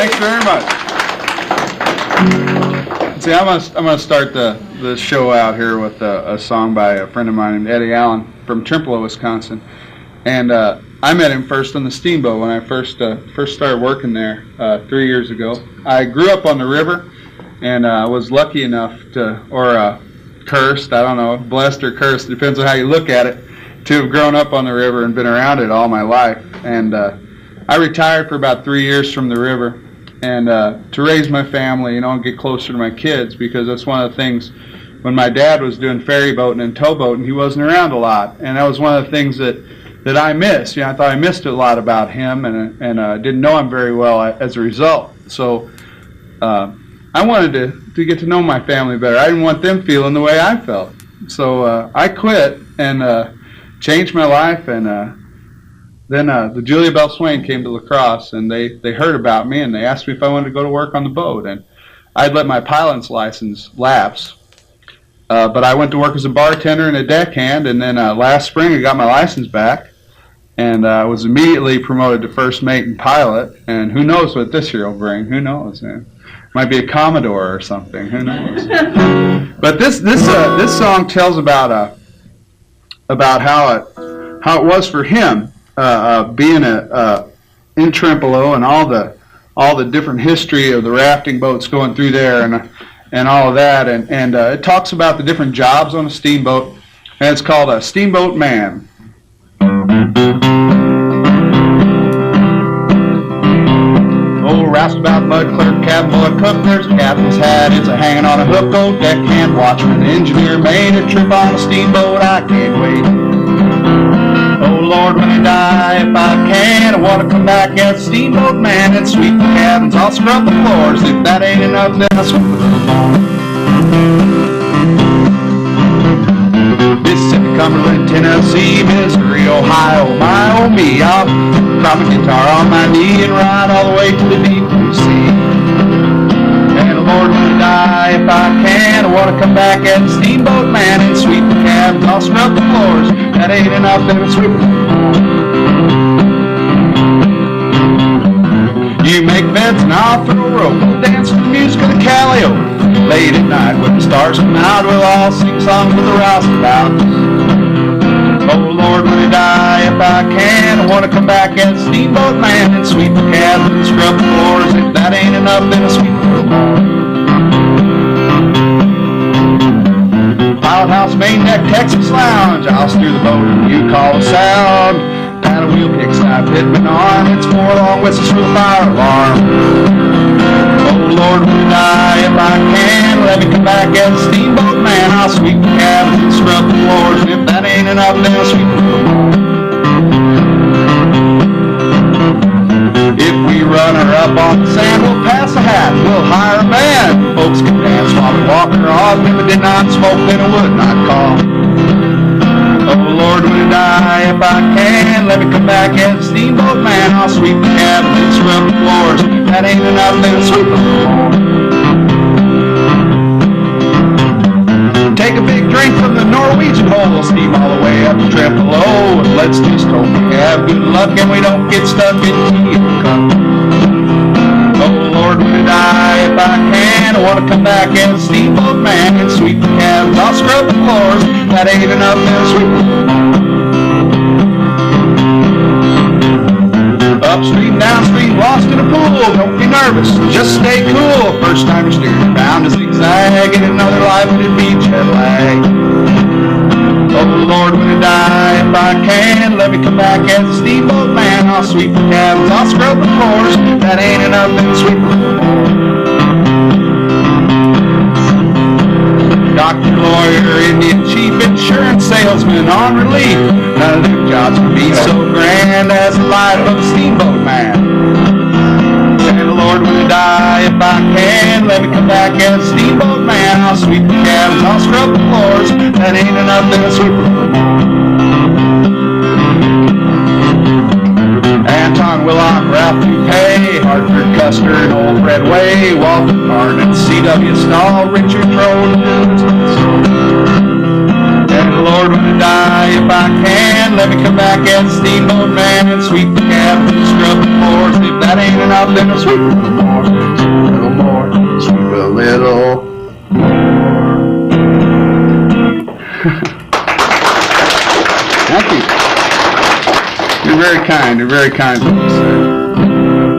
Thanks very much. See, I'm gonna start the show out here with a song by a friend of mine named Eddy Allen from Tremeleau, Wisconsin, and I met him first on the Steamboat when I first started working there 3 years ago. I grew up on the river, and was lucky enough to, or cursed, I don't know, blessed or cursed, depends on how you look at it, to have grown up on the river and been around it all my life. And I retired for about 3 years from the river, and to raise my family, and get closer to my kids, because that's one of the things when my dad was doing ferry boating and towboating, he wasn't around a lot, and that was one of the things that I missed. I thought I missed a lot about him, and didn't know him very well as a result. So I wanted to get to know my family better. I didn't want them feeling the way I felt. So I quit and changed my life, and then the Julia Belle Swain came to La Crosse, and they heard about me, and they asked me if I wanted to go to work on the boat. And I'd let my pilot's license lapse, but I went to work as a bartender and a deckhand, and then last spring I got my license back, and I was immediately promoted to first mate and pilot, and who knows what this year will bring. Who knows, man? Might be a Commodore or something. Who knows? But this song tells about how it was for him being in Trempeleau, and all the different history of the rafting boats going through there, and all of that, and it talks about the different jobs on a steamboat, and it's called a Steamboat Man. Old roustabout, mud clerk, cabin boy, cook, there's a captain's hat, it's a hanging on a hook, old deckhand, watchman, engineer, made a trip on a steamboat, I can't wait. Oh Lord, when I die, if I can, I want to come back as a steamboat man and sweep the cabins, I'll scrub the floors, if that ain't enough, then I'll sweep the little more. Mississippi, Cumberland, Tennessee, Missouri, Ohio, my oh me, I'll drop a guitar on my knee and ride all the way to the deep blue sea. And Lord, when I die, if I can, I want to come back as a steamboat man and sweep the cabins, I'll scrub the floors, that ain't enough, then I'll sweep the floors. You make beds and I'll throw a rope, we'll dance to the music of the Calliope. Late at night when the stars come out, we'll all sing songs with the roustabouts. Oh Lord, when I die, if I can, I want to come back as a steamboat man and sweep the cabins and scrub the floors. If that ain't enough, then I'll sweep the floors. Pilot house, main deck, Texas lounge, I'll steer the boat and you call the sound. Paddle wheel, kickstart, pitman arm, it's 4 long whistles for the fire alarm. Oh Lord, when I die, if I can, let me come back as a steamboat man, I'll sweep the cabins and scrub the floors, and if that ain't enough, then I'll sweep the floors. If we run her up on the sand, we'll pass a hat, we'll hire a band. Folks can dance while we walk her off, if I did not smoke, then I would not call. Oh Lord, when I die, if I can, let me come back as a steamboat man, I'll sweep the cabins and scrub the floors. If that ain't enough, then I'll sweep the floors. Take a big drink from the Norwegian hole, steam all the way up to Tremeleau, and let's just hope we have good luck and we don't get stuck in tea and cup. Oh Lord, when I die, if I can, I want to come back as a steamboat man and sweep the cabins, I'll scrub the floors. If that ain't enough, then I'll sweep the floors. Upstream, downstream, lost in a pool, don't be nervous, just stay cool. First time you're steering bound to zigzag, in another life it'd be jet lag. Oh Lord, when I die, if I can, let me come back as a steamboat man, I'll sweep the cabins, I'll scrub the floors. If that ain't enough, then I'll sweep the floors. Doctor, lawyer, Indian chief, insurance salesman on relief. None of them jobs can be so grand as the life of a steamboat man. And Lord, when I die, if I can, let me come back as a steamboat man, I'll sweep the cabins, I'll scrub the floors. That ain't enough, then I'll sweep the floors. Anton Willock, Ralph Dupay, Hartford Custer, and Old Red Way, Walter Carnan, C.W. Stahl, Richard Trone, and Lord, when I die, if I can, let me come back as a steamboat man and sweep the cabin and scrub the floors. If that ain't enough, then I'll sweep a little more, sweep a little Thank you. You're very kind. You're very kind to us, sir.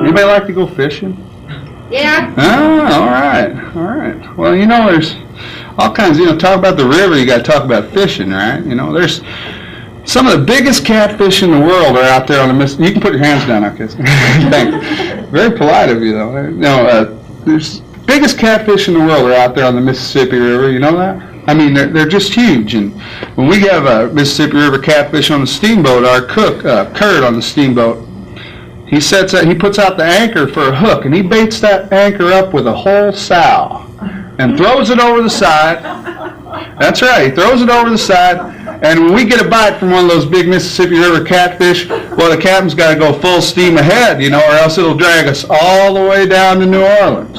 Anybody like to go fishing? Yeah. Oh, all right. All right. Well, you know, there's all kinds, talk about the river, you got to talk about fishing, right? There's some of the biggest catfish in the world are out there on the Mississippi. You can put your hands down, okay? Thanks. Very polite of you, though. There's biggest catfish in the world are out there on the Mississippi River. You know that? I mean, they're just huge. And when we have a Mississippi River catfish on the steamboat, our cook, Kurt on the steamboat, he puts out the anchor for a hook, and he baits that anchor up with a whole sow and throws it over the side. That's right, he throws it over the side. And when we get a bite from one of those big Mississippi River catfish, well, the captain's got to go full steam ahead, or else it'll drag us all the way down to New Orleans.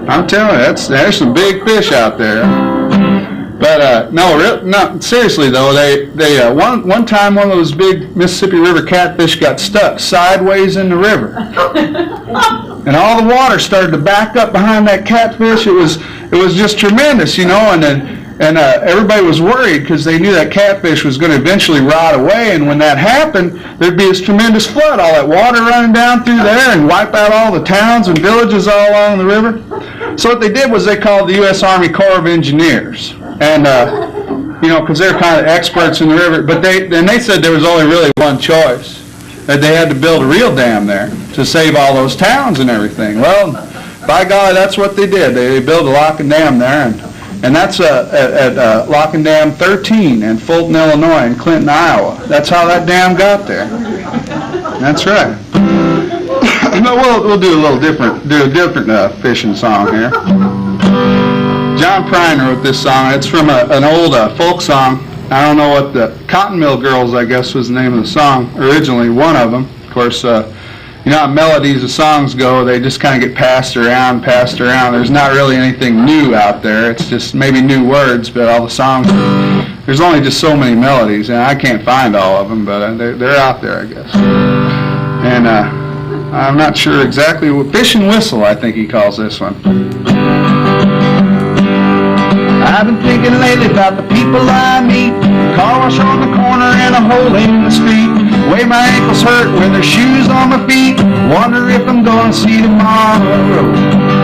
I'm telling you, there's some big fish out there. But no, seriously though, they one time one of those big Mississippi River catfish got stuck sideways in the river, and all the water started to back up behind that catfish. It was just tremendous, and everybody was worried because they knew that catfish was going to eventually rot away, and when that happened, there'd be this tremendous flood, all that water running down through there and wipe out all the towns and villages all along the river. So what they did was they called the U.S. Army Corps of Engineers, and because they're kind of experts in the river, but they said there was only really one choice, that they had to build a real dam there to save all those towns and everything. Well, by golly, that's what they did. They built a lock and dam there, and that's at Lock and Dam 13 in Fulton, Illinois, and Clinton, Iowa. That's how that dam got there. That's right. But we'll do a different fishing song here. John Prine wrote this song. It's from an old folk song. I don't know what the Cotton Mill Girls, I guess, was the name of the song originally. One of them, of course. How melodies of songs go, they just kind of get passed around. There's not really anything new out there. It's just maybe new words, but all the songs, there's only just so many melodies, and I can't find all of them, but they're out there, I guess. And I'm not sure exactly what, Fish and Whistle, I think he calls this one. I've been thinking lately about the people I meet. Car wash on the corner and a hole in the street. Way my ankles hurt when there's shoes on my feet. Wonder if I'm gonna see tomorrow.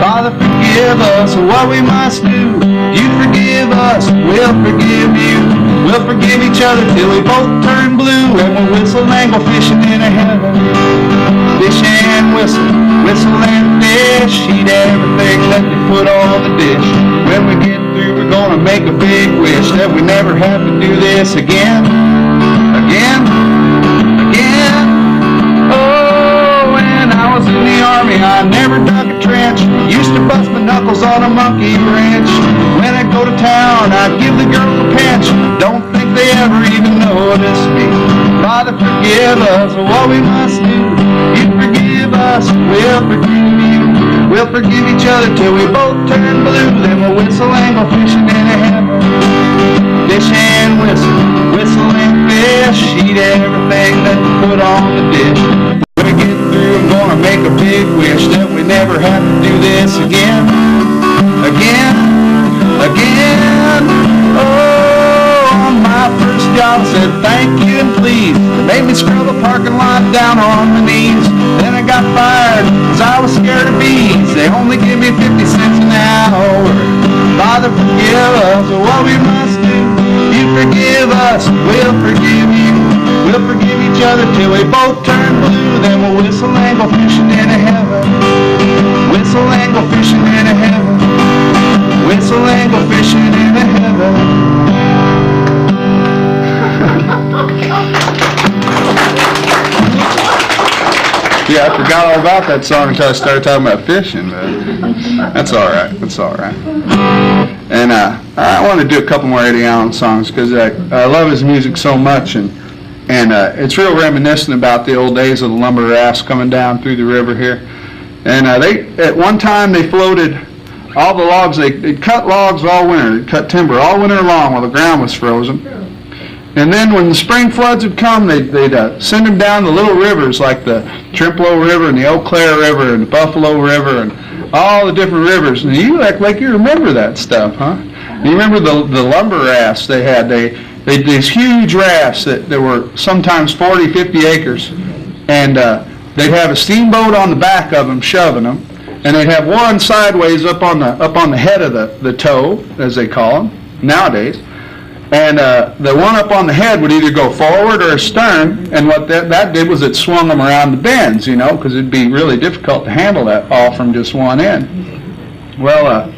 Father, forgive us for what we must do. You forgive us, we'll forgive you. We'll forgive each other till we both turn blue, and we'll whistle and go fishing in a heaven. Fish and whistle, whistle and fish. Eat everything that they put on the dish. When we get through, we're gonna make a big wish that we never have to do this again. Oh, when I was in the Army, I never dug a trench. Used to bust my knuckles on a monkey wrench. When I go to town, I'd give the girls a pinch. Don't think they ever even notice me. Father, forgive us for what we must do. You forgive us, we'll forgive you. We'll forgive each other till we both turn blue. Then we'll whistle and go fishing in a heaven. Fish and whistle, whistle and fish. Eat everything that you put on the dish. When we get through, I'm gonna make a big wish that we never have to do this again. Oh, on my first job I said thank you and please. They made me scrub a parking lot down on my knees. Then I got fired because I was scared of bees. They only give me 50 cents an hour. Father, forgive us for what we must do. You forgive us, we'll forgive you. We'll forgive each other till we both turn blue. Then we'll whistle and go fishing in a heaven. Whistle and go fishing in a heaven. Whistle and go fishing in a heaven. Yeah, I forgot all about that song until I started talking about fishing, but that's all right. And I want to do a couple more Eddy Allen songs because I love his music so much, and it's real reminiscent about the old days of the lumber rafts coming down through the river here. And at one time they floated all the logs, they'd cut logs all winter, they'd cut timber all winter long while the ground was frozen. And then when the spring floods would come, they'd send them down the little rivers like the Trempeleau River and the Eau Claire River and the Buffalo River and all the different rivers. And you act like you remember that stuff, huh? You remember the lumber rafts they had. They these huge rafts that were sometimes 40, 50 acres. And they'd have a steamboat on the back of them shoving them. And they'd have one sideways up on the head of the tow, as they call them nowadays. And the one up on the head would either go forward or astern, and what that did was it swung them around the bends, because it'd be really difficult to handle that all from just one end. Well,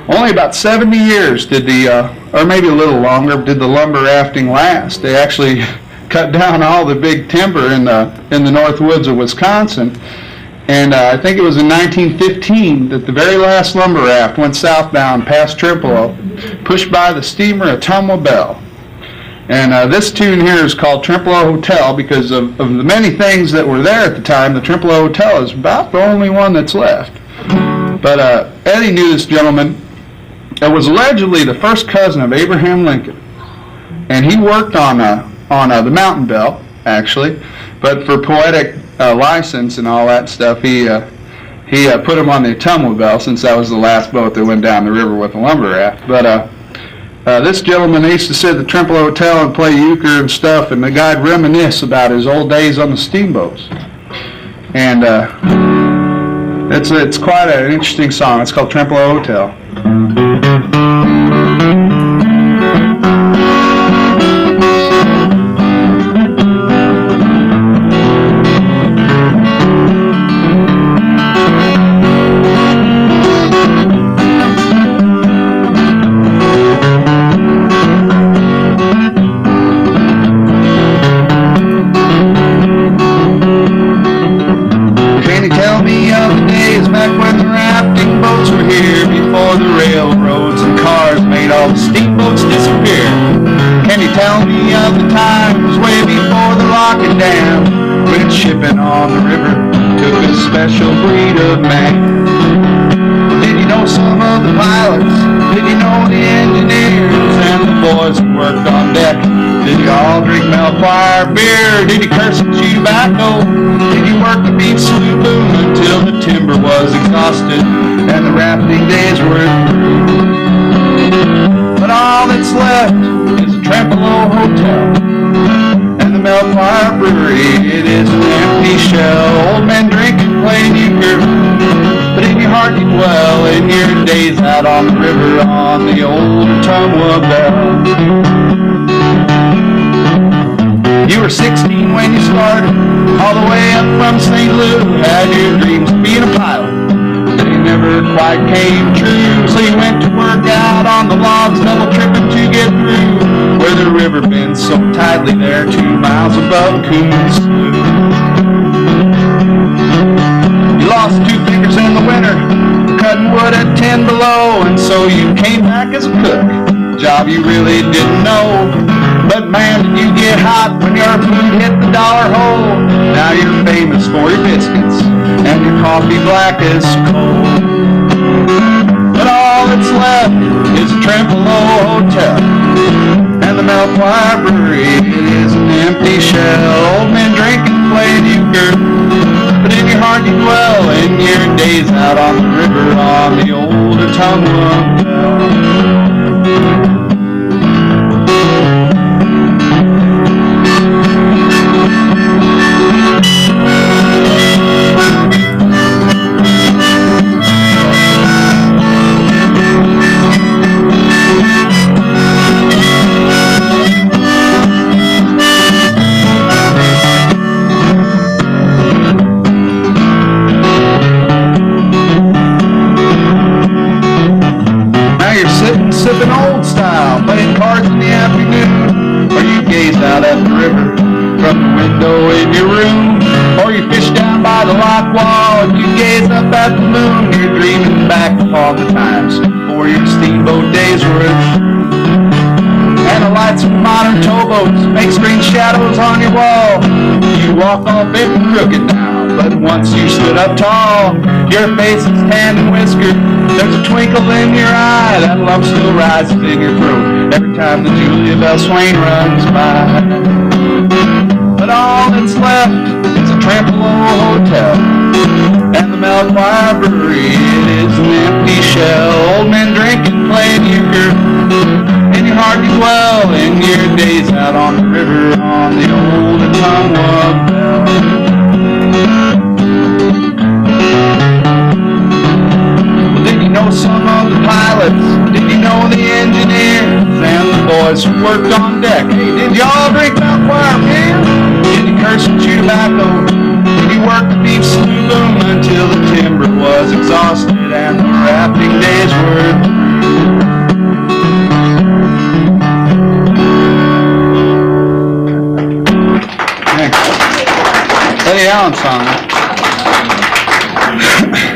only about 70 years did or maybe a little longer, did the lumber rafting last. They actually cut down all the big timber in the north woods of Wisconsin. And I think it was in 1915 that the very last lumber raft went southbound past Trempeleau, pushed by the steamer Untitled Belle. And this tune here is called Trempeleau Hotel because of the many things that were there at the time. The Trempeleau Hotel is about the only one that's left. But Eddie knew this gentleman that was allegedly the first cousin of Abraham Lincoln. And he worked on the Mountain Belle, actually, but for poetic license and all that stuff, he put him on the Tremeleau Belle since that was the last boat that went down the river with a lumber raft. But this gentleman used to sit at the Trempeleau Hotel and play euchre and stuff, and the guy'd reminisce about his old days on the steamboats. And it's quite an interesting song. It's called Trempeleau Hotel. Shipping on the river took a special breed of man. Did you know some of the pilots? Did you know the engineers and the boys who worked on deck? Did you all drink Baelfire beer? Did you curse and chew tobacco? Did you work the beach saloon until the timber was exhausted and the rafting days were through? But all that's left is a Trempeleau Hotel. The Baelfire Brewery, it is an empty shell. Old men drinking, playing euchre, but in your heart you dwell in your days out on the river on the old Tremeleau Belle. You were 16 when you started, all the way up from St. Louis, had your dreams of being a pilot. They never quite came true, so you went to work out on the logs, double tripping to get through where the river bends so tightly there 2 miles above Coon's. You lost 2 fingers in the winter, cutting wood at 10 below, and so you came back as a cook, job you really didn't know. But man, did you get hot when your food hit the dollar hole. Now you're famous for your biscuits and your coffee black as coal. But all that's left is a Trempeleau Hotel and the Baelfire Brewery. It is an empty shell. Old men drinking, playing euchre, but in your heart you dwell in your days out on the river on the old Tremeleau Belle. Sipping old style, playing cards in the afternoon, or you gaze out at the river from the window in your room, or you fish down by the lock wall and you gaze up at the moon. You're dreaming back upon the times before your steamboat days were and the lights of modern towboats make strange shadows on your wall. You walk all bent and crooked now, but once you stood up tall, your face is tanned and whiskered. There's a twinkle in your eye, that lump still rises in your throat every time the Julia Belle Swain runs by. But all that's left is a Trempeleau hotel and the Baelfire Brewery. It is an empty shell, old men drinking, playing euchre, and your heart can dwell in your days out on the river on the old Untitled Chapter. Well, did you know some of the pilots? Did you know the engineers and the boys who worked on deck? Hey, did y'all drink Baelfire beer? Did you curse and chew tobacco? Did you work the beef stew boom until the timber was exhausted and the rafting days were through? Eddy Allen song.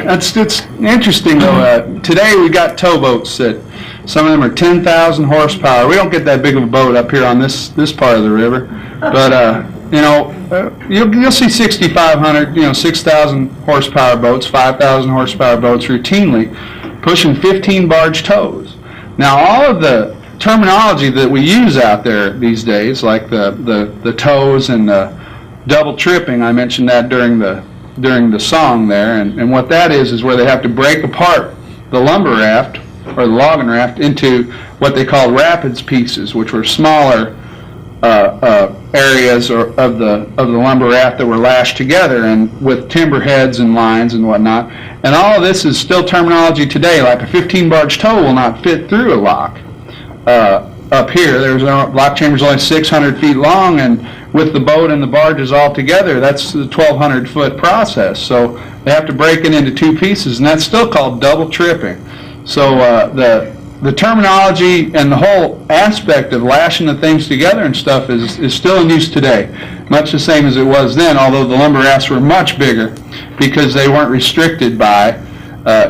It's interesting though. Today we got towboats that some of them are 10,000 horsepower. We don't get that big of a boat up here on this part of the river, but you'll see 6,500, 6,000 horsepower boats, 5,000 horsepower boats routinely pushing 15 barge tows. Now all of the terminology that we use out there these days, like the tows and the double tripping, I mentioned that during the song there, and what that is where they have to break apart the lumber raft or the logging raft into what they call rapids pieces, which were smaller areas of the lumber raft that were lashed together and with timber heads and lines and whatnot. And all of this is still terminology today. Like a 15 barge tow will not fit through a lock. Up here, there's a lock chamber's only 600 feet long, and with the boat and the barges all together, that's the 1,200 foot process. So they have to break it into two pieces, and that's still called double tripping. So the terminology and the whole aspect of lashing the things together and stuff is still in use today, much the same as it was then, although the lumber rafts were much bigger because they weren't restricted by,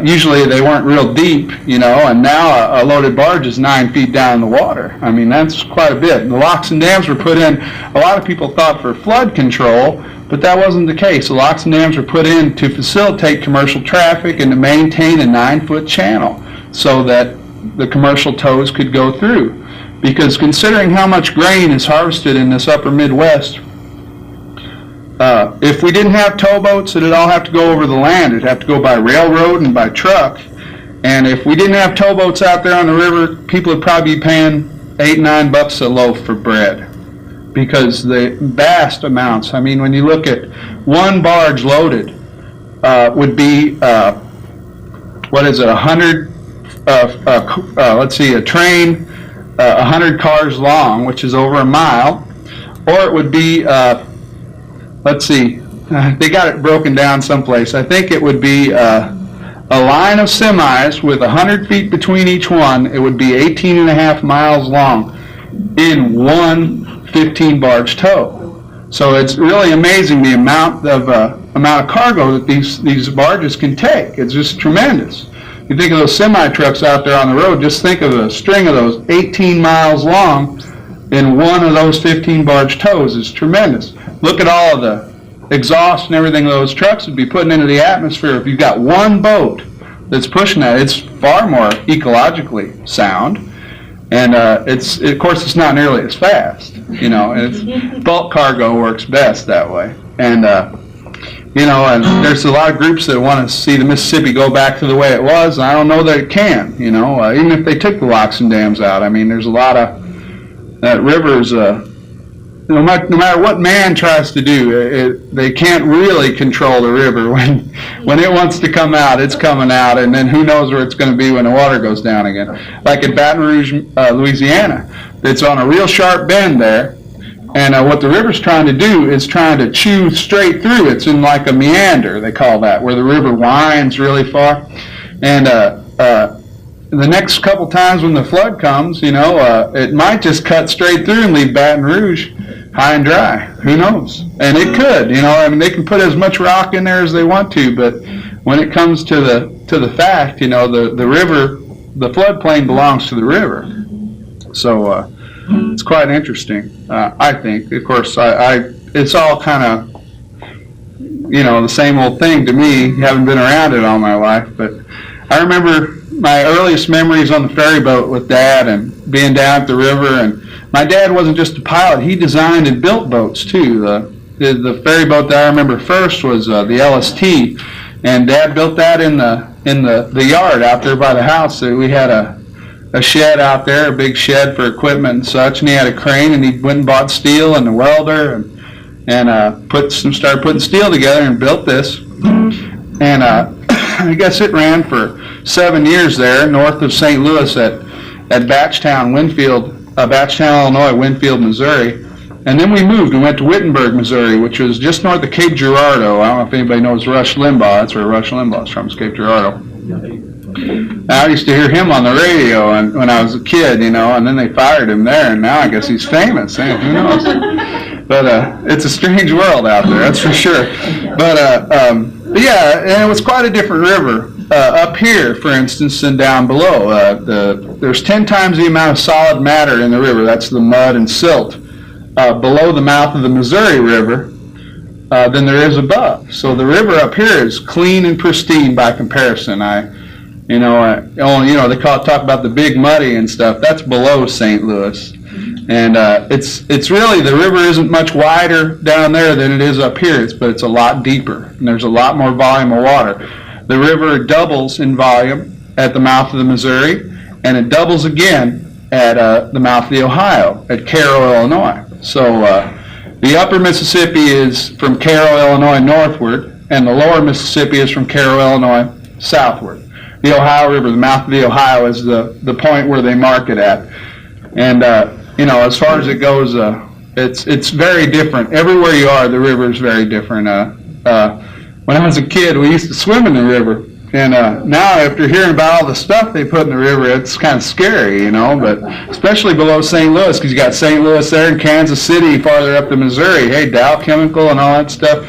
usually they weren't real deep, and now a loaded barge is 9 feet down in the water. I mean, that's quite a bit. The locks and dams were put in, a lot of people thought for flood control, but that wasn't the case. The locks and dams were put in to facilitate commercial traffic and to maintain a 9-foot channel so that the commercial tows could go through. Because considering how much grain is harvested in this upper Midwest, if we didn't have towboats, it'd all have to go over the land. It'd have to go by railroad and by truck. And if we didn't have towboats out there on the river, people would probably be paying $8-9 a loaf for bread. Because the vast amounts, I mean, when you look at one barge loaded, would be, 100, let's see, a train 100 cars long, which is over a mile, or it would be, let's see, they got it broken down someplace. I think it would be a line of semis with 100 feet between each one. It would be 18.5 miles long in one 15 barge tow. So it's really amazing the amount of cargo that these barges can take. It's just tremendous. You think of those semi trucks out there on the road, just think of a string of those 18 miles long in one of those 15 barge tows. Is tremendous. Look at all of the exhaust and everything those trucks would be putting into the atmosphere. If you've got one boat that's pushing that, it's far more ecologically sound. And of course, it's not nearly as fast, and bulk cargo works best that way. And, and there's a lot of groups that want to see the Mississippi go back to the way it was. And I don't know that it can, even if they took the locks and dams out. I mean, there's a lot of, that river's, no matter what man tries to do, they can't really control the river. When it wants to come out, it's coming out, and then who knows where it's going to be when the water goes down again. Like at Baton Rouge, Louisiana, it's on a real sharp bend there, and what the river's trying to do is trying to chew straight through. It's in like a meander, they call that, where the river winds really far. And the next couple times when the flood comes, it might just cut straight through and leave Baton Rouge high and dry. Who knows? And it could, they can put as much rock in there as they want to, but when it comes to the fact, the river, the floodplain belongs to the river. So it's quite interesting, I think. Of course, it's all kind of the same old thing to me, having been around it all my life. But I remember my earliest memories on the ferry boat with Dad and being down at the river. And my dad wasn't just a pilot; he designed and built boats too. The ferry boat that I remember first was the LST, and Dad built that in the yard out there by the house. So we had a shed out there, a big shed for equipment and such, and he had a crane, and he went and bought steel and a welder and started putting steel together and built this. And I guess it ran for 7 years there north of St. Louis at Batchtown, Illinois, Winfield, Missouri. And then we moved. We went to Wittenberg, Missouri, which was just north of Cape Girardeau. I don't know if anybody knows Rush Limbaugh. That's where Rush Limbaugh is from, is Cape Girardeau. I used to hear him on the radio when I was a kid, and then they fired him there, and now I guess he's famous. Who knows? But it's a strange world out there, that's for sure. But yeah, and it was quite a different river up here, for instance, than down below. There's 10 times the amount of solid matter in the river. That's the mud and silt below the mouth of the Missouri River than there is above. So the river up here is clean and pristine by comparison. They talk about the big muddy and stuff. That's below St. Louis. And it's really, the river isn't much wider down there than it is up here, but it's a lot deeper, and there's a lot more volume of water. The river doubles in volume at the mouth of the Missouri, and it doubles again at the mouth of the Ohio, at Cairo, Illinois. So the upper Mississippi is from Cairo, Illinois, northward, and the lower Mississippi is from Cairo, Illinois, southward. The Ohio River, the mouth of the Ohio, is the point where they mark it at. And as far as it goes, it's very different. Everywhere you are, the river is very different. When I was a kid, we used to swim in the river. And now, after hearing about all the stuff they put in the river, it's kind of scary, but especially below St. Louis, because you got St. Louis there and Kansas City farther up to Missouri. Hey, Dow Chemical and all that stuff.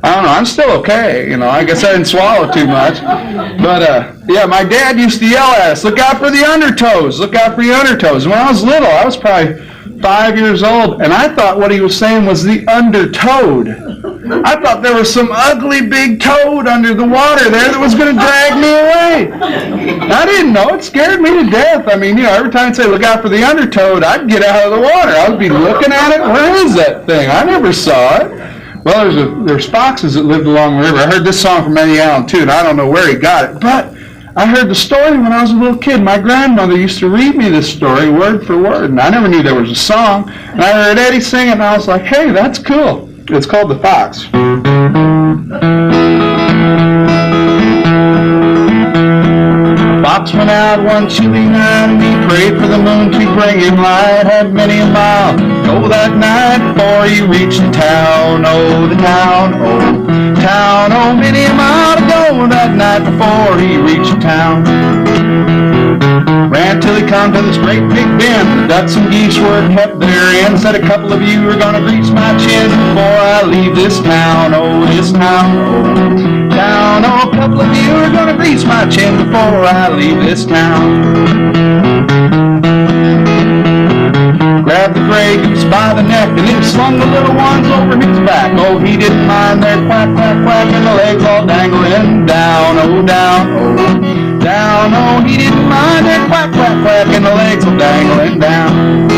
I don't know, I'm still okay, I guess I didn't swallow too much. But, yeah, my dad used to yell at us, look out for the undertows, look out for the undertows. When I was little, I was probably 5 years old, and I thought what he was saying was the undertowed. I thought there was some ugly big toad under the water there that was going to drag me away. I didn't know. It scared me to death. I mean, every time I'd say, look out for the undertowed, I'd get out of the water. I would be looking at it. Where is that thing? I never saw it. Well, there's foxes that lived along the river. I heard this song from Eddy Allen, too, and I don't know where he got it, but I heard the story when I was a little kid. My grandmother used to read me this story word for word, and I never knew there was a song. And I heard Eddie sing it, and I was like, hey, that's cool. It's called The Fox. Fox went out one chilly night, and he prayed for the moon to bring him light. Had many a mile go that night before he reached the town. Oh, the town, oh, many a mile to go that night before he reached the town. Ran till he come to this great big bend. The ducks and geese were kept therein. Said a couple of you are gonna grease my chin before I leave this town. Oh, this town, oh, town. Oh, a couple of you are gonna grease my chin before I leave this town. Grabbed the gray goose by the neck and then slung the little ones over his back. Oh, he didn't mind their quack, quack, quack, and the legs all dangling down. Oh, down, oh, down. Oh, he didn't mind their quack, quack, quack, and the legs all dangling down.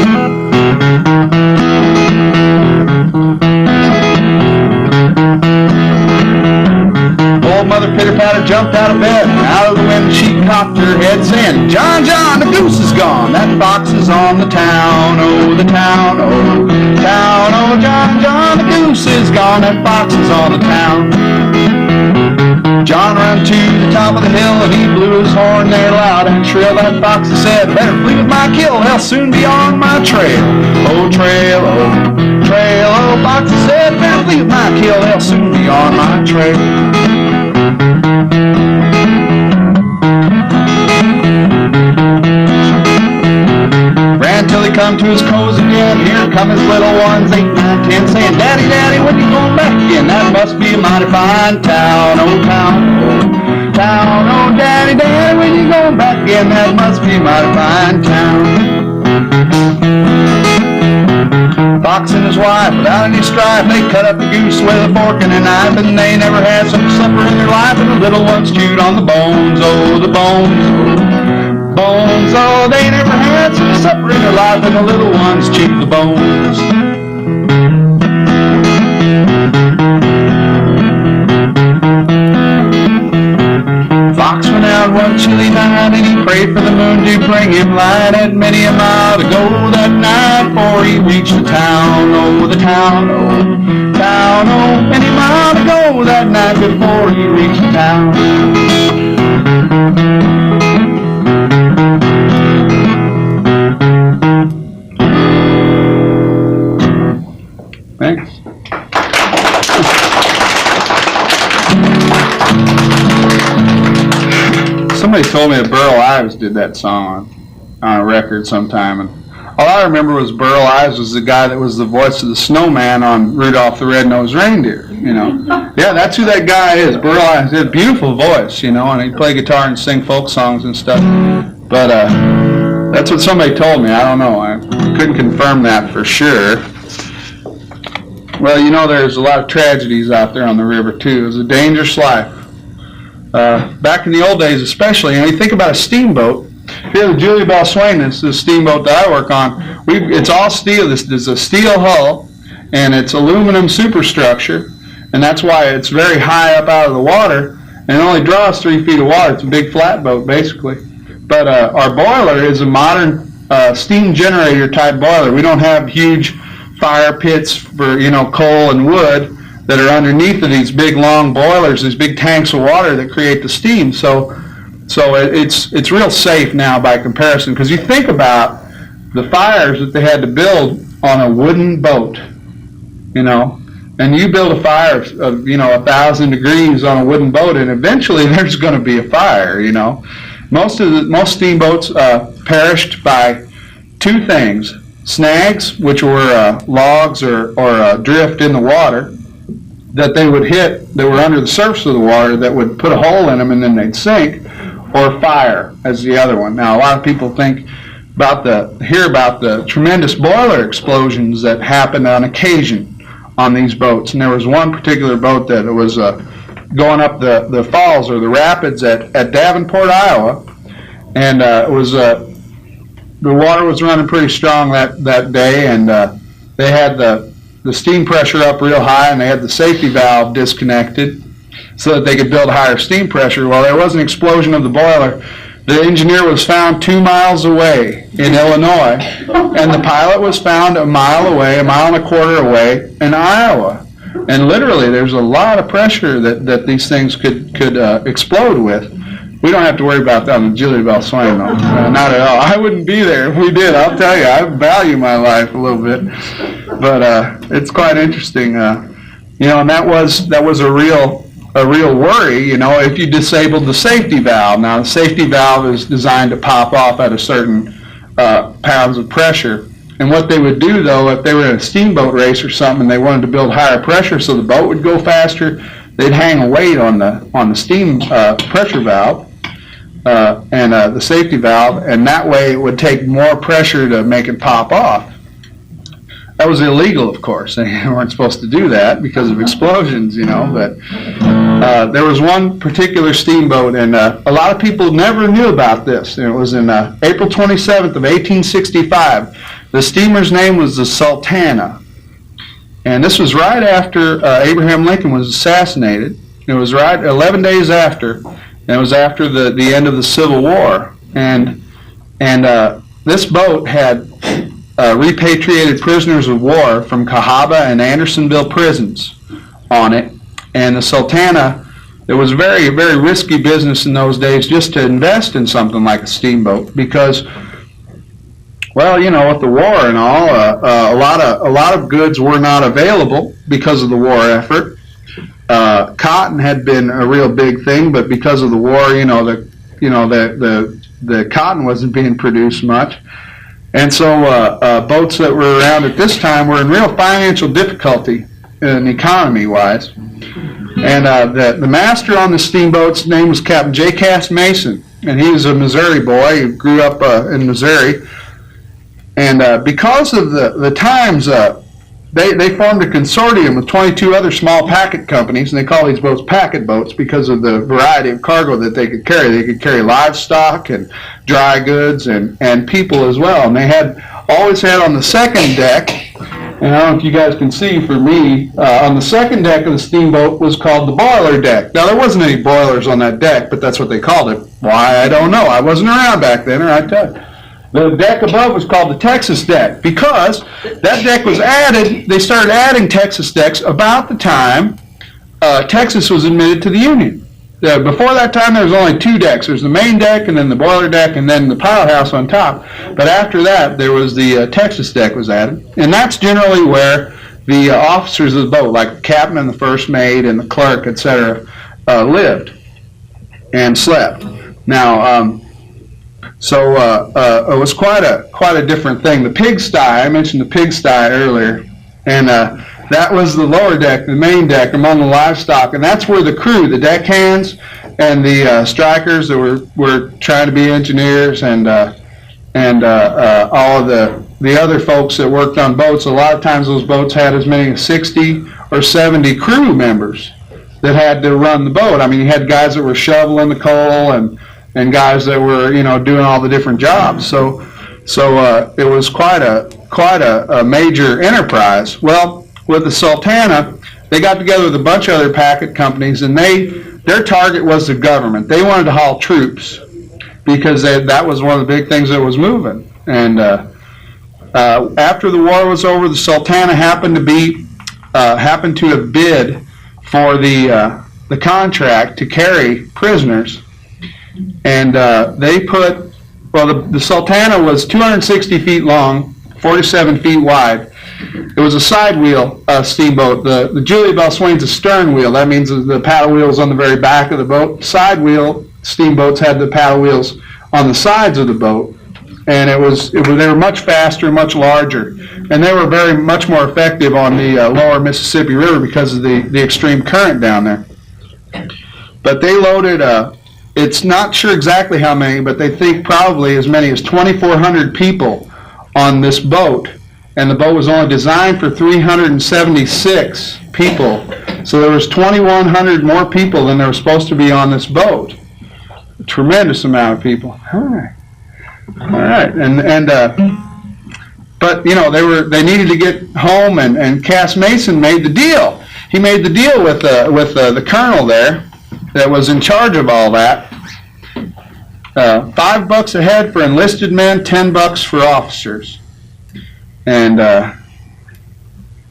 Old Mother Pitter-Patter jumped out of bed, and out of the window she cocked her head, saying, John, John, the goose is gone, that fox is on the town. Oh, the town, oh, town. Oh, John, John, the goose is gone, that fox is on the town. John ran to the top of the hill, and he blew his horn there loud and shrill. That fox said, better flee with my kill, they'll soon be on my trail. Oh, trail, oh, trail. Oh, fox said, better flee with my kill, they'll soon be on my trail. Ran till he come to his cozy again. Here come his little ones, 8, 9, 10, saying, Daddy, Daddy, when you going back again? That must be a mighty fine town, oh town, oh town. Oh, Daddy, Daddy, when you going back again? That must be a mighty fine town. Fox and his wife without any strife. They cut up the goose with a fork and a knife, and they never had such a supper in their life. And the little ones chewed on the bones, oh, the bones. Bones, oh, they never had such a supper in their life, and the little ones chewed the bones. Fox went out one chilly night, and he prayed for the moon to bring him light. Had many a mile to go that night before he reached the town. Oh, the town, oh, town, oh. Many miles to go that night before he reached the town. Thanks. Somebody told me that Burl Ives did that song on a record sometime, and all I remember was Burl Ives was the guy that was the voice of the snowman on Rudolph the Red-Nosed Reindeer, you know. Yeah, that's who that guy is, Burl Ives. He had a beautiful voice, you know, and he'd play guitar and sing folk songs and stuff. But that's what somebody told me. I don't know. I couldn't confirm that for sure. Well, you know, there's a lot of tragedies out there on the river, too. It's a dangerous life. Back in the old days especially, and you think about a steamboat. Here, the Julia Belle Swain, this is the steamboat that I work on. It's all steel. This is a steel hull, and it's aluminum superstructure, and that's why it's very high up out of the water, and it only draws 3 feet of water. It's a big flatboat, basically. But our boiler is a modern steam generator type boiler. We don't have huge fire pits for, you know, coal and wood that are underneath of these big long boilers, these big tanks of water that create the steam. So it's real safe now by comparison, because you think about the fires that they had to build on a wooden boat, you know, and you build a fire of you know 1,000 degrees on a wooden boat, and eventually there's going to be a fire, you know. Most steamboats perished by two things: snags, which were logs or drift in the water that they would hit that were under the surface of the water that would put a hole in them and then they'd sink, or fire as the other one. Now, a lot of people hear about the tremendous boiler explosions that happen on occasion on these boats. And there was one particular boat that was going up the falls or the rapids at Davenport, Iowa, and it was the water was running pretty strong that day, and they had the steam pressure up real high, and they had the safety valve disconnected so that they could build higher steam pressure. Well, there was an explosion of the boiler. The engineer was found 2 miles away in Illinois, and the pilot was found a mile away, 1.25 miles away in Iowa. And literally, there's a lot of pressure that these things could explode with. We don't have to worry about that on the Julia Belle Swain, though. Not at all. I wouldn't be there if we did. I'll tell you, I value my life a little bit, but it's quite interesting. You know, and that was a real worry. You know, if you disabled the safety valve. Now, the safety valve is designed to pop off at a certain pounds of pressure. And what they would do, though, if they were in a steamboat race or something, and they wanted to build higher pressure so the boat would go faster, they'd hang a weight on the steam pressure valve. And the safety valve, and that way it would take more pressure to make it pop off. That was illegal, of course. They weren't supposed to do that because of explosions, you know. But there was one particular steamboat, and a lot of people never knew about this. And it was in April 27th of 1865. The steamer's name was the Sultana. And this was right after Abraham Lincoln was assassinated. It was right 11 days after. And it was after the end of the Civil War, and this boat had repatriated prisoners of war from Cahaba and Andersonville prisons on it. And the Sultana, it was very, very risky business in those days just to invest in something like a steamboat, because, well, you know, with the war and all, a lot of goods were not available because of the war effort. Cotton had been a real big thing, but because of the war, the cotton wasn't being produced much, and so boats that were around at this time were in real financial difficulty, in economy-wise. And the master on the steamboat's name was Captain J. Cass Mason, and he was a Missouri boy. He grew up in Missouri, and because of the times. they formed a consortium with 22 other small packet companies, and they call these boats packet boats because of the variety of cargo that they could carry. They could carry livestock and dry goods and people as well. And they always had on the second deck, and I don't know if you guys can see for me, on the second deck of the steamboat was called the boiler deck. Now, there wasn't any boilers on that deck, but that's what they called it. Why, I don't know. I wasn't around back then, or I'd tell you. The deck above was called the Texas deck because that deck was added. They started adding Texas decks about the time Texas was admitted to the Union. Before that time, there was only 2 decks. There's the main deck, and then the boiler deck, and then the pilot house on top. But after that, there was the Texas deck was added, and that's generally where the officers of the boat, like the captain and the first mate and the clerk, etc., lived and slept. Now, so it was quite a different thing. The pigsty, I mentioned the pigsty earlier, and that was the lower deck, the main deck, among the livestock, and that's where the crew, the deckhands, and the strikers that were trying to be engineers, and all of the other folks that worked on boats. A lot of times those boats had as many as 60 or 70 crew members that had to run the boat. I mean, you had guys that were shoveling the coal and guys that were, doing all the different jobs. So it was quite a major enterprise. Well, with the Sultana, they got together with a bunch of other packet companies, and their target was the government. They wanted to haul troops because that was one of the big things that was moving. And after the war was over, the Sultana happened to have bid for the contract to carry prisoners. And the Sultana was 260 feet long, 47 feet wide. It was a side wheel steamboat. The Julia Belle Swain's a stern wheel. That means the paddle wheels on the very back of the boat. Side wheel steamboats had the paddle wheels on the sides of the boat, and they were much faster, much larger, and they were very much more effective on the lower Mississippi River because of the extreme current down there. But they loaded it's not sure exactly how many, but they think probably as many as 2,400 people on this boat, and the boat was only designed for 376 people. So there was 2,100 more people than there were supposed to be on this boat. A tremendous amount of people. All right, but they needed to get home, and Cass Mason made the deal. He made the deal with the colonel there that was in charge of all that. $5 a head for enlisted men, $10 for officers. And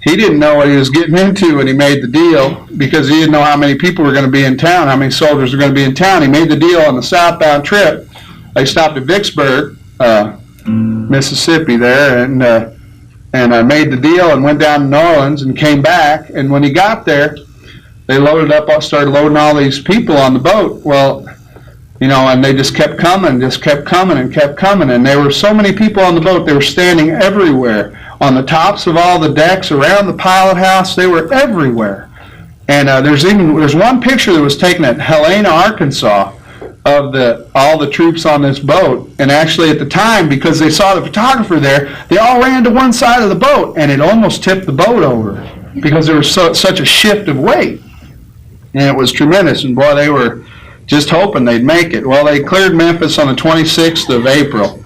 he didn't know what he was getting into when he made the deal, because he didn't know how many people were going to be in town, how many soldiers were going to be in town. He made the deal on the southbound trip. They stopped at Vicksburg, Mississippi there, and made the deal and went down to New Orleans and came back. And when he got there, they started loading all these people on the boat. Well, and they just kept coming, and there were so many people on the boat, they were standing everywhere, on the tops of all the decks, around the pilot house, they were everywhere. And there's one picture that was taken at Helena, Arkansas, of all the troops on this boat, and actually at the time, because they saw the photographer there, they all ran to one side of the boat, and it almost tipped the boat over, because there was such a shift of weight. And it was tremendous, and boy, they were just hoping they'd make it. Well, they cleared Memphis on the 26th of April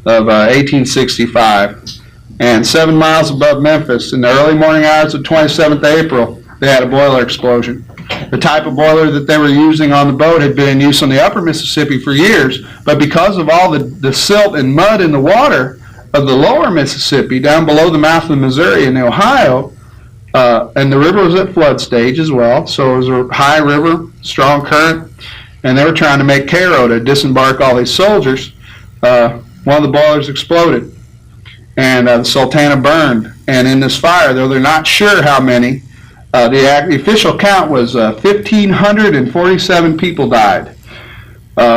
of 1865, and 7 miles above Memphis, in the early morning hours of 27th April, they had a boiler explosion. The type of boiler that they were using on the boat had been in use on the upper Mississippi for years, but because of all the silt and mud in the water of the lower Mississippi, down below the mouth of the Missouri and the Ohio, and the river was at flood stage as well, so it was a high river, strong current, and they were trying to make Cairo to disembark all these soldiers. One of the boilers exploded, and the Sultana burned. And in this fire, though they're not sure how many, the official count was 1,547 people died,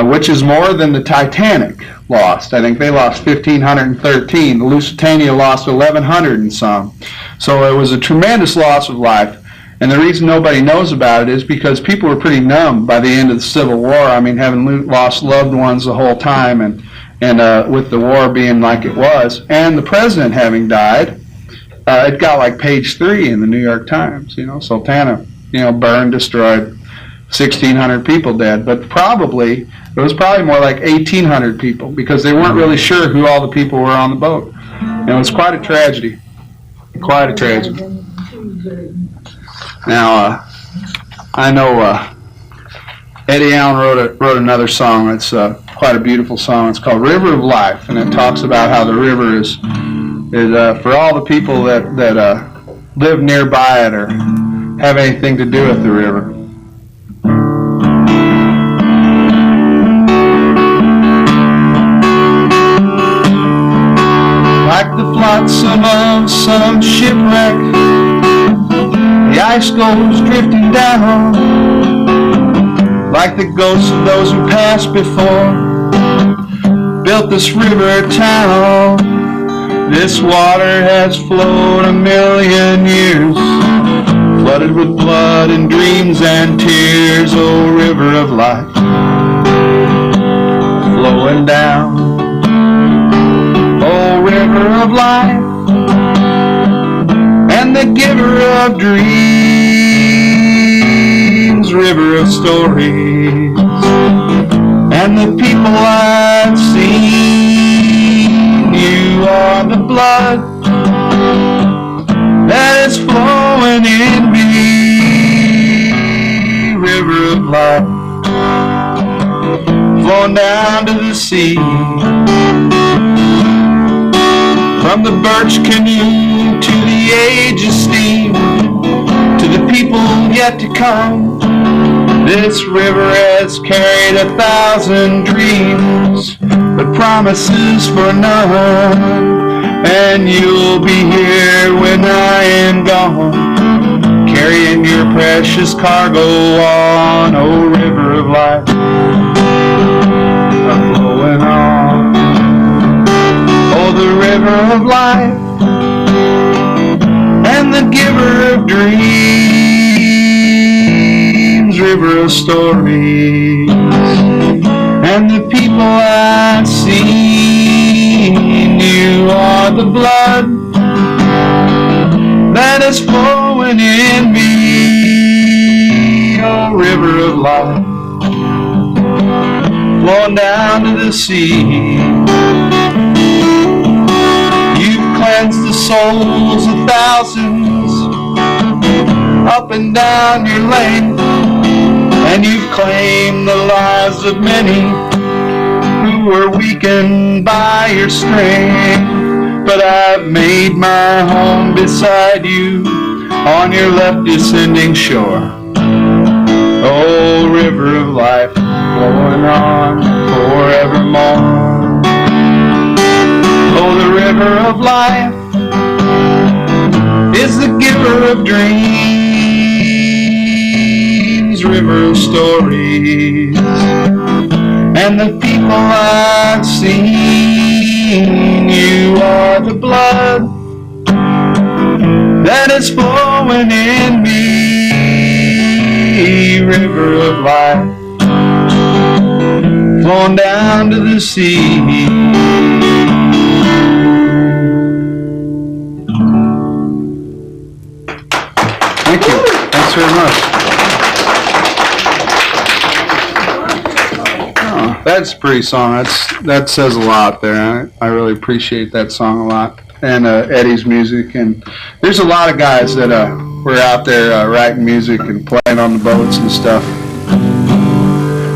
which is more than the Titanic lost. I think they lost 1,513. The Lusitania lost 1,100 and some. So it was a tremendous loss of life. And the reason nobody knows about it is because people were pretty numb by the end of the Civil War. I mean, having lost loved ones the whole time, and with the war being like it was, and the president having died, it got like page 3 in the New York Times. Sultana, burned, destroyed, 1,600 people dead, but it was probably more like 1,800 people because they weren't really sure who all the people were on the boat. And it was quite a tragedy. Quite a tragedy. Now, I know Eddy Allen wrote another song. It's quite a beautiful song. It's called River of Life, and it talks about how the river is for all the people that live nearby it or have anything to do with the river. Like the flotsam of some shipwreck, the ice goes drifting down. Like the ghosts of those who passed before, built this river town. This water has flowed 1,000,000 years, flooded with blood and dreams and tears. Oh, river of life, flowing down. Oh, river of life, and the giver of dreams, river of stories, and the people I've seen. You are the blood that is flowing in me, river of life, flowing down to the sea. From the birch canoe to the age of steam, to the people yet to come, this river has carried 1,000 dreams, but promises for none. And you'll be here when I am gone, carrying your precious cargo on, oh river of life, flowing on. Oh, the river of life, and the giver of dreams, river of stories, and the people I've seen. You are the blood that is flowing in me, oh river of life, flowing down to the sea. Cleanse the souls of thousands up and down your lane, and you've claimed the lives of many who were weakened by your strength. But I've made my home beside you on your left descending shore. Oh, river of life, flowing on forevermore. Oh, the river of life is the giver of dreams, river of stories, and the people I've seen. You are the blood that is flowing in me, river of life, flowing down to the sea. Thank you. Thanks very much. Oh, that's a pretty song. That says a lot there. I really appreciate that song a lot, and Eddie's music. And there's a lot of guys that were out there writing music and playing on the boats and stuff.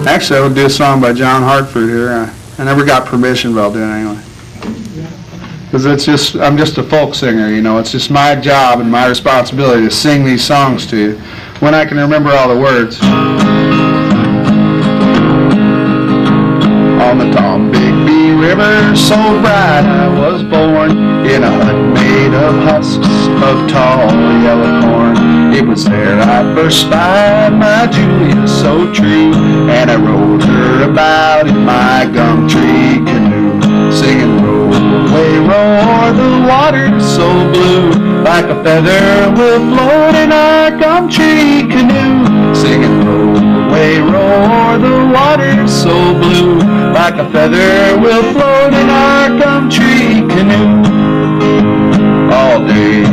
Actually, I would do a song by John Hartford here. I never got permission, but I'll do it anyway. Because I'm just a folk singer, It's just my job and my responsibility to sing these songs to you when I can remember all the words. On the Tombigbee River, so bright I was born, in a hut made of husks of tall yellow corn. It was there I first spied my Julia so true, and I rode her about in my gum tree canoe, singing roll away, roar, the water's so blue, like a feather we'll float in our gum tree canoe, singing roll away, roar, the water's so blue, like a feather we'll float in our gum tree canoe. All day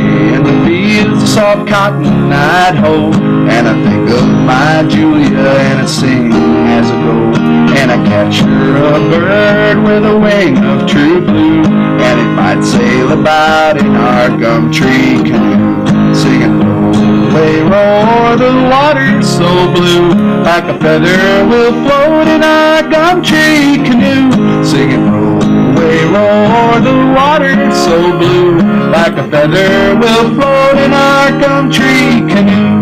soft cotton I'd hold, and I think of my Julia and I sing as I go. And I capture a bird with a wing of true blue, and it might sail about in our gum tree canoe, singing roll away, roar, the water's so blue, like a feather we'll float in our gum tree canoe, singing roll away, roar, the water's so blue, like a feather we'll float in our gum tree canoe.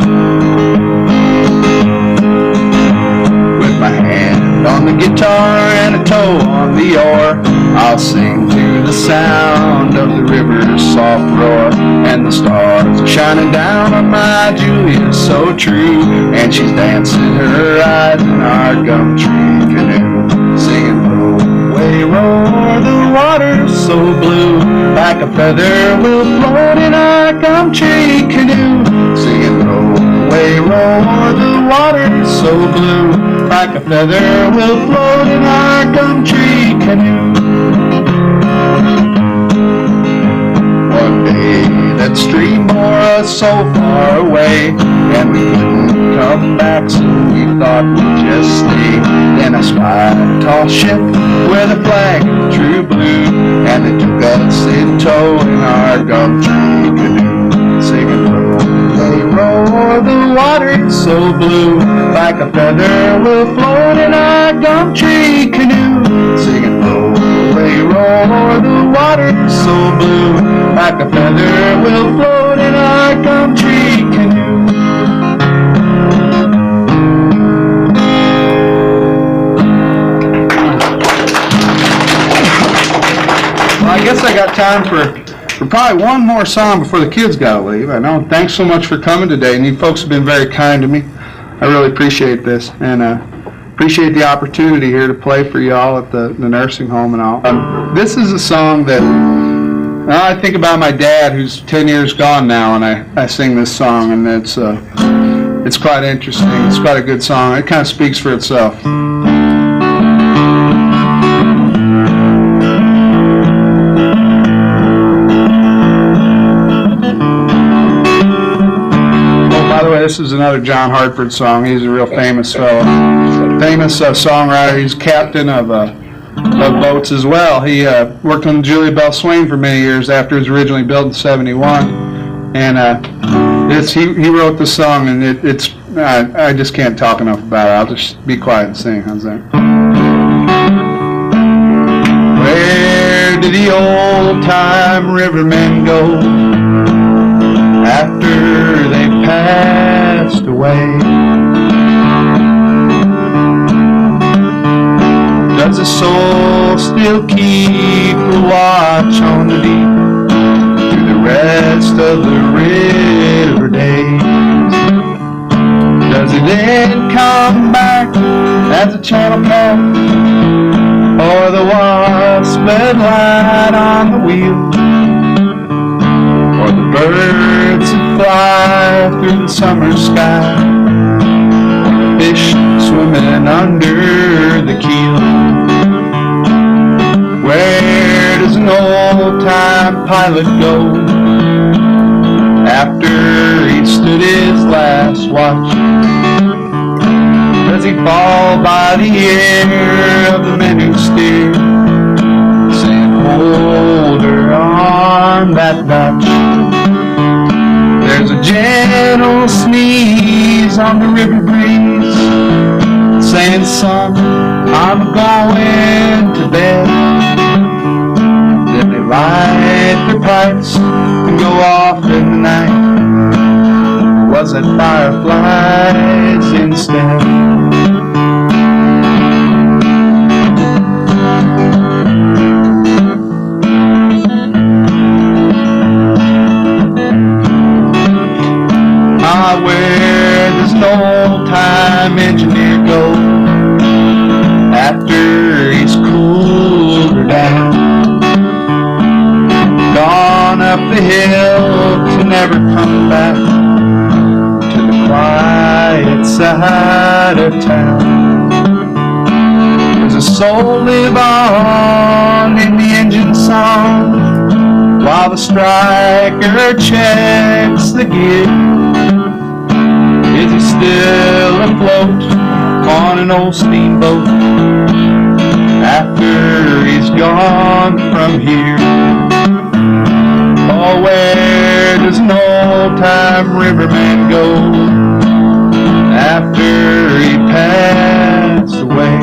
With my hand on the guitar and a toe on the oar, I'll sing to the sound of the river's soft roar, and the stars are shining down on my Julia so true, and she's dancing her eyes in our gum tree canoe, singing roll away, roar, the water's so blue, like a feather we'll float in our gum tree canoe, singing roll away, roar, the water's so blue, like a feather we'll float in our gum tree canoe. One day that stream bore us so far away, and we couldn't come back, so we thought we'd just stay. Then I spied a tall ship with a flag of true blue, and they took us in tow in our gum tree canoe, singing roll away, roar, the water's so blue, like a feather we'll float in our gum tree canoe, singing roll away, roar, the water's so blue, like a feather we'll float in our gum tree canoe. Well, I guess I got time for probably one more song before the kids gotta leave. I know. Thanks so much for coming today, and you folks have been very kind to me. I really appreciate this, and appreciate the opportunity here to play for y'all at the nursing home and all. This is a song that I think about my dad, who's 10 years gone now, and I sing this song, and it's quite interesting. It's quite a good song. It kind of speaks for itself. This is another John Hartford song. He's a real famous fellow, famous songwriter. He's captain of boats as well. He worked on Julia Belle Swain for many years after it was originally built in '71, and he wrote the song, and it's I just can't talk enough about it. I'll just be quiet and sing. How's that? Where did the old-time rivermen go after they passed away? Does the soul still keep a watch on the deep through the rest of the river days? Does it then come back as a channel cat, or the wasp at light on the wheel, or the birds that fly through the summer sky, or the fish swimming under the keel? Where does an old-time pilot go after he stood his last watch? Does he fall by the ear of the men who steer, saying, hold her on that notch? There's a gentle sneeze on the river breeze, saying, son, I'm going to bed. Then they light their pipes and go off in the night. Was it fireflies instead? Where does an old-time engineer go after he's cooled her down, gone up the hill to never come back to the quiet side of town? Does a soul live on in the engine song while the striker checks the gear. Is he still afloat on an old steamboat after he's gone from here? Oh, where does an old-time riverman go after he passed away?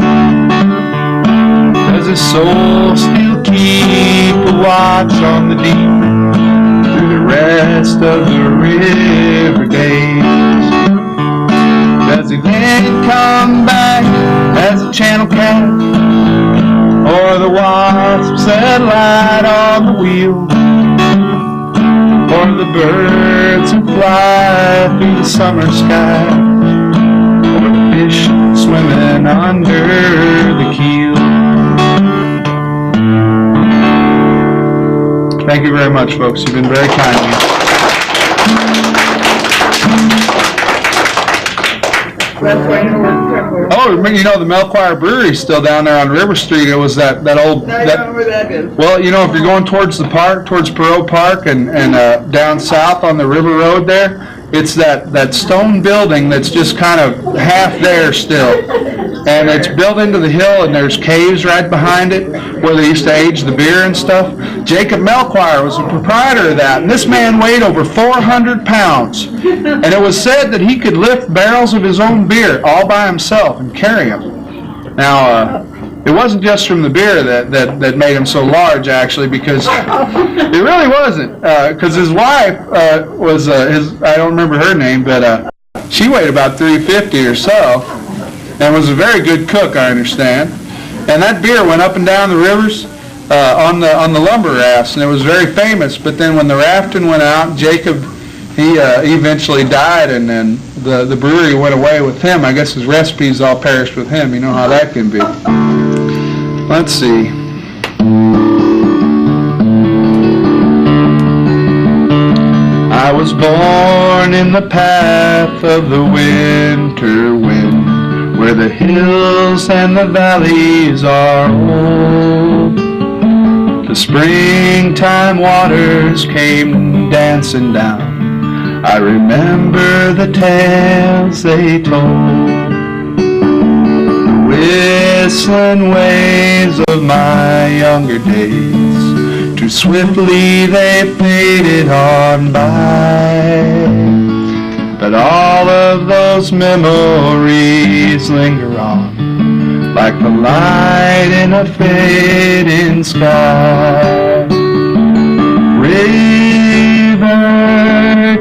Does his soul still keep a watch on the deep through the rest of the river days? Does he then come back as a channel cat, or the wasps that light on the wheel, or the birds that fly through the summer sky, or the fish swimming under the keel? Thank you very much, folks. You've been very kind to me. Oh, you know, the Baelfire Brewery is still down there on River Street. It was that old... I don't know where that is. Well, you know, if you're going towards the park, towards Perot Park, and down south on the River Road there, it's that stone building that's just kind of half there still. And it's built into the hill, and there's caves right behind it where they used to age the beer and stuff. Jacob Baelfire was the proprietor of that, and this man weighed over 400 pounds. And it was said that he could lift barrels of his own beer all by himself and carry them. Now, it wasn't just from the beer that made him so large, actually, because it really wasn't. Because his wife was, I don't remember her name, but she weighed about 350 or so, and was a very good cook, I understand. And that beer went up and down the rivers on the lumber rafts, and it was very famous. But then when the rafting went out, Jacob, he eventually died, and then the brewery went away with him. I guess his recipes all perished with him. You know how that can be. Let's see. I was born in the path of the winter wind, where the hills and the valleys are old. The springtime waters came dancing down. I remember the tales they told. The whistling waves of my younger days, too swiftly they faded on by. But all of those memories linger on, like the light in a fading sky. River,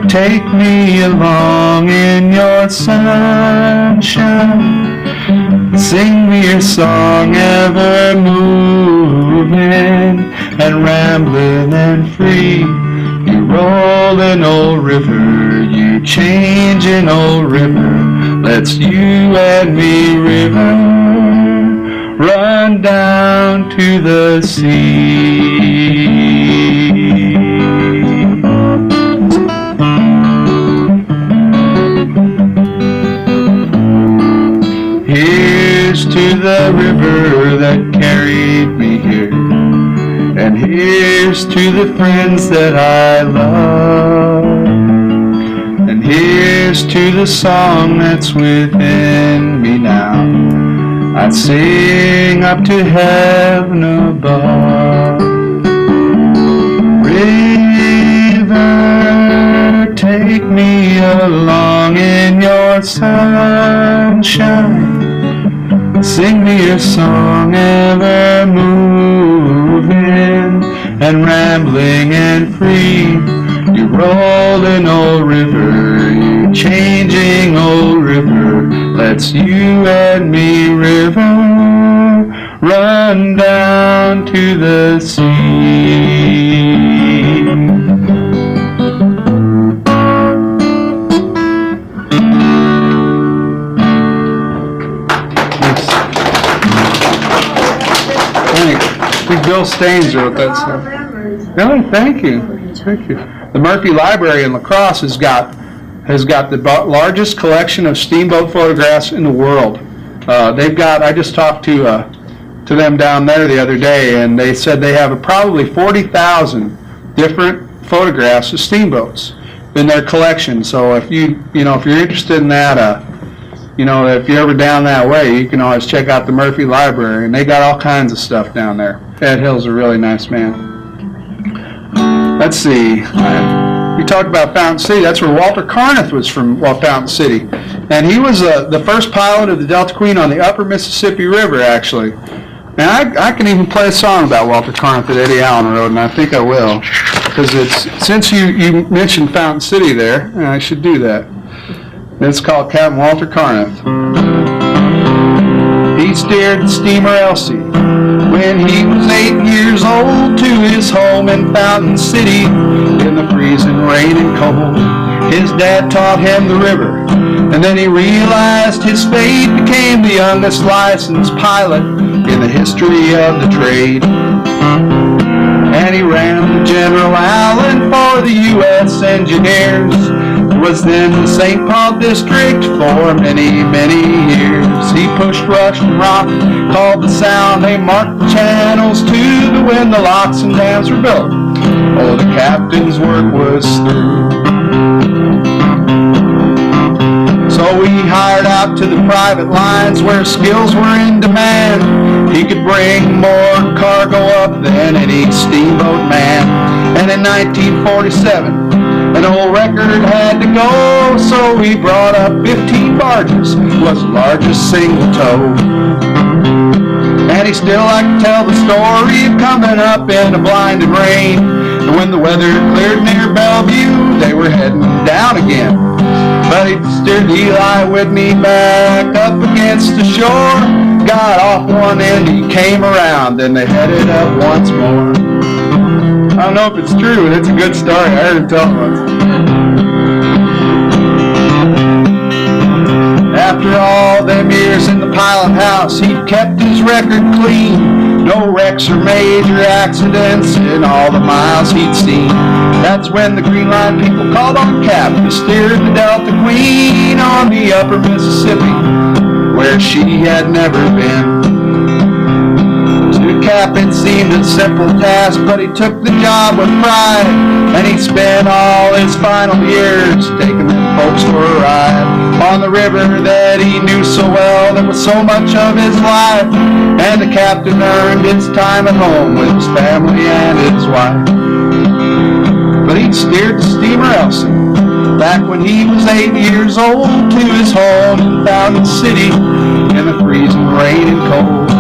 take me along in your sunshine. Sing me your song, ever moving and rambling and free. You rolling old river, you changing old river, let's you and me, river, run down to the sea. Here's to the river that carried me here, and here's to the friends that I love, and here's to the song that's within me now. I sing up to heaven above. River, take me along in your sunshine. Sing me your song, ever moving and rambling and free. You rolling old river, you changing old river, let's you and me, river, run down to the sea. I think Bill Staines wrote that song. Really? Thank you. Thank you. The Murphy Library in La Crosse has got the largest collection of steamboat photographs in the world. They've got, I just talked to them down there the other day, and they said they have probably 40,000 different photographs of steamboats in their collection. So if if you're interested in that, if you're ever down that way, you can always check out the Murphy Library, and they got all kinds of stuff down there. Ed Hill's a really nice man. Let's see. We talked about Fountain City. That's where Walter Carneth was from, Fountain City. And he was the first pilot of the Delta Queen on the upper Mississippi River, actually. And I can even play a song about Walter Carneth that Eddy Allen wrote, and I think I will. Because since you mentioned Fountain City there, I should do that. It's called Captain Walter Carneth. He steered the steamer Elsie when he was 8 years old to his home in Fountain City in the freezing rain and cold. His dad taught him the river, and then he realized his fate, became the youngest licensed pilot in the history of the trade. And he ran the General Allen for the U.S. Engineers. Was then the St. Paul District for many, many years. He pushed rush and rock, called the sound, they marked the channels to the when the locks and dams were built. Oh, the captain's work was through. So he hired out to the private lines where skills were in demand. He could bring more cargo up than any steamboat man. And in 1947, an old record had to go, so he brought up 15 barges, was the largest single tow. And he still liked to tell the story of coming up in a blinding rain. And when the weather cleared near Bellevue, they were heading down again. But he steered Eli Whitney back up against the shore, got off one end, he came around, then they headed up once more. I don't know if it's true, but it's a good story. I heard him tell it once. After all them years in the pilot house, he'd kept his record clean. No wrecks or major accidents in all the miles he'd seen. That's when the Green Line people called on Cap to steer the Delta Queen on the upper Mississippi, where she had never been. To Cap it seemed a simple task, but he took the job with pride, and he spent all his final years taking them folks for a ride on the river that he knew so well, that was so much of his life. And the captain earned his time at home with his family and his wife. But he steered the steamer Elsie back when he was 8 years old to his home in Fountain City in the freezing rain and cold.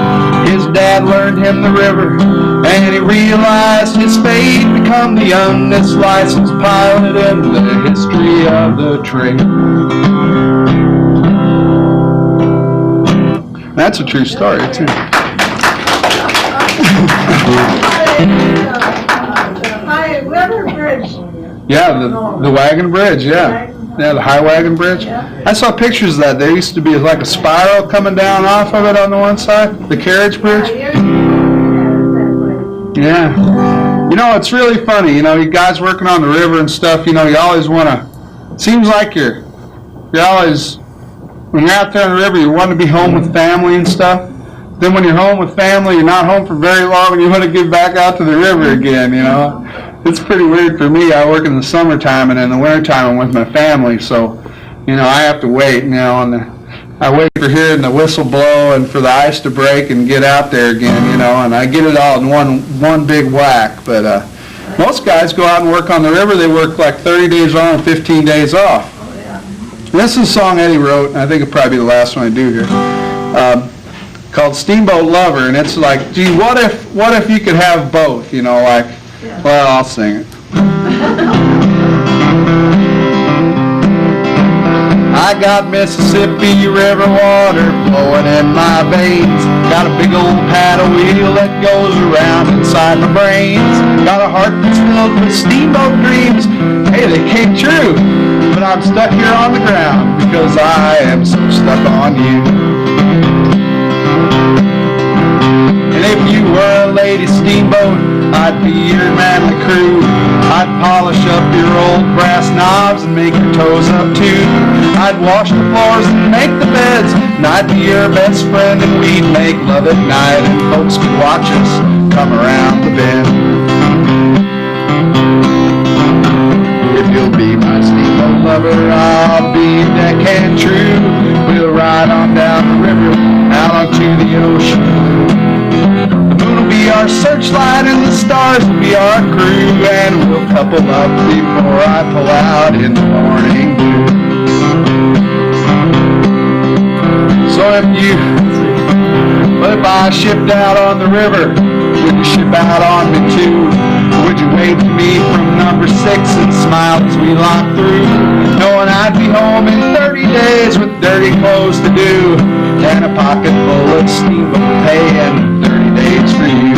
His dad learned him the river, and he realized his fate, become the youngest licensed pilot in the history of the trade. That's a true story, too. High River Bridge. Yeah, the wagon bridge, yeah. Yeah, the high wagon bridge. I saw pictures of that. There used to be like a spiral coming down off of it on the one side, the carriage bridge. Yeah. You know, it's really funny. You know, you guys working on the river and stuff, you know, you always want to, seems like you're always, when you're out there on the river, you want to be home with family and stuff. Then when you're home with family, you're not home for very long, and you want to get back out to the river again, you know. It's pretty weird for me. I work in the summertime, and in the wintertime I'm with my family, so, you know, I have to wait, you know, and I wait for hearing the whistle blow and for the ice to break and get out there again, you know, and I get it all in one big whack. But most guys go out and work on the river. They work like 30 days on and 15 days off. This is a song Eddie wrote, and I think it'll probably be the last one I do here, called Steamboat Lover, and it's like, gee, what if you could have both, you know, like, well, I'll sing it. I got Mississippi River water flowing in my veins. Got a big old paddle wheel that goes around inside my brains. Got a heart that's filled with steamboat dreams. Hey, they came true, but I'm stuck here on the ground because I am so stuck on you. And if you were a lady steamboat, I'd be your manly crew. I'd polish up your old brass knobs and make your toes up too. I'd wash the floors and make the beds, and I'd be your best friend, and we'd make love at night, and folks could watch us come around the bend. If you'll be my steamboat lover, I'll be deckhand true. We'll ride on down the river, out onto the ocean blue. The moon will be our searchlight and the stars will be our crew, and we'll couple up before I pull out in the morning dew. So if I shipped out on the river, would you ship out on me too? Would you wave to me from number 6 and smile as we lock through, knowing I'd be home in 30 days with dirty clothes to do, and a pocket full of steamboat pay and 30 days for you.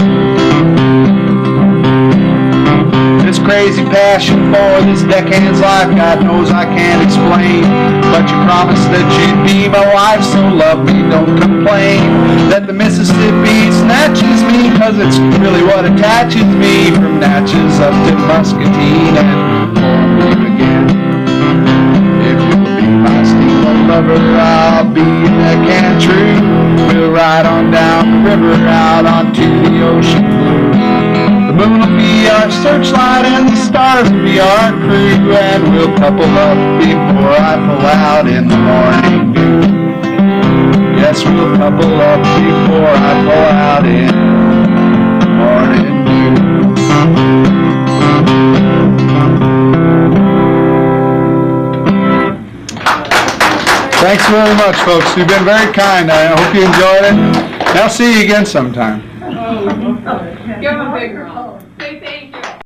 This crazy passion for this deckhand's life, God knows I can't explain, but you promised that you'd be my wife, so love me, don't complain. That the Mississippi snatches me, 'cause it's really what attaches me from Natchez up to Muscatine and home again. If you'll be my steamboat lover, I'll be deckhand true. We'll ride on down the river, out onto the ocean blue. The moon will be our searchlight and the stars will be our crew, and we'll couple up before I pull out in the morning dew. Yes, we'll couple up before I pull out in the morning dew. Thanks very much, folks. You've been very kind. I hope you enjoyed it. And I'll see you again sometime. Give him a big round. Say thank